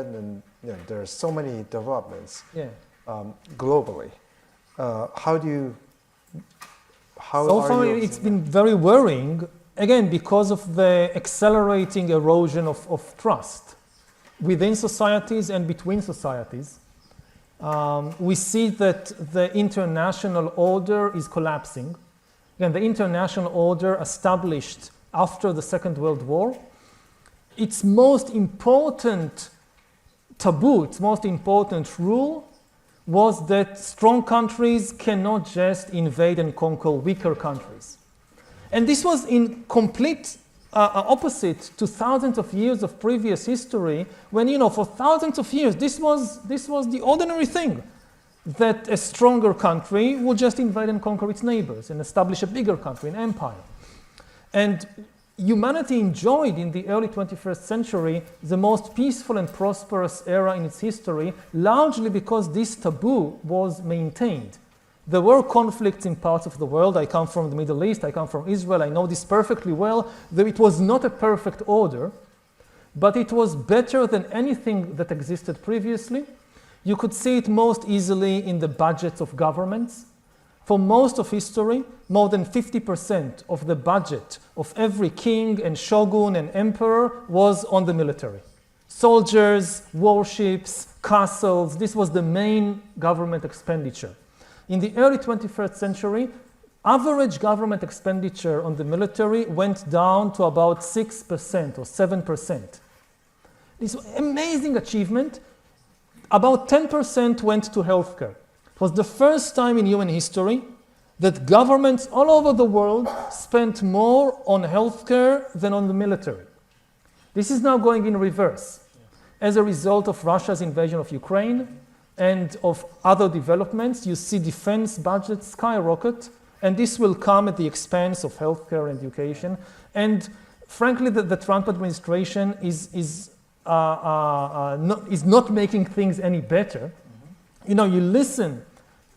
and there are so many developments Yeah. Globally. How do you? How So are far, you it's been very worrying, again, because of the accelerating erosion of trust within societies and between societies. We see that the international order is collapsing. Again, the international order established after the Second World War, its most important taboo, its most important rule was that strong countries cannot just invade and conquer weaker countries. And this was in complete opposite to thousands of years of previous history, when, for thousands of years, this was the ordinary thing, that a stronger country would just invade and conquer its neighbors and establish a bigger country, an empire. And humanity enjoyed in the early 21st century the most peaceful and prosperous era in its history, largely because this taboo was maintained. There were conflicts in parts of the world. I come from the Middle East, I come from Israel, I know this perfectly well. It was not a perfect order, but it was better than anything that existed previously. You could see it most easily in the budgets of governments. For most of history, more than 50% of the budget of every king and shogun and emperor was on the military. Soldiers, warships, castles, this was the main government expenditure. In the early 21st century, average government expenditure on the military went down to about 6% or 7%. This amazing achievement. About 10% went to healthcare. It was the first time in human history that governments all over the world spent more on healthcare than on the military. This is now going in reverse. As a result of Russia's invasion of Ukraine and of other developments, you see defense budgets skyrocket, and this will come at the expense of healthcare and education. And frankly, the Trump administration is not making things any better. You listen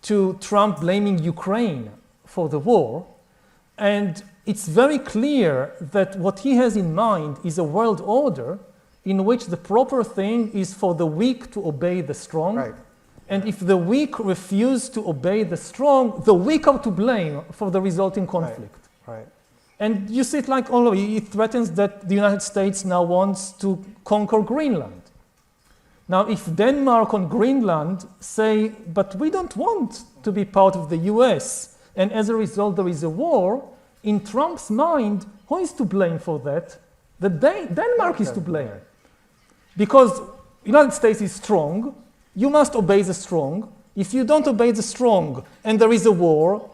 to Trump blaming Ukraine for the war, and it's very clear that what he has in mind is a world order in which the proper thing is for the weak to obey the strong. Right. And if the weak refuse to obey the strong, the weak are to blame for the resulting conflict. Right. And you see it like all over. It threatens that the United States now wants to conquer Greenland. Now, if Denmark and Greenland say, but we don't want to be part of the US, and as a result there is a war, in Trump's mind, who is to blame for that? Denmark is to blame. Because the United States is strong, you must obey the strong. If you don't obey the strong and there is a war,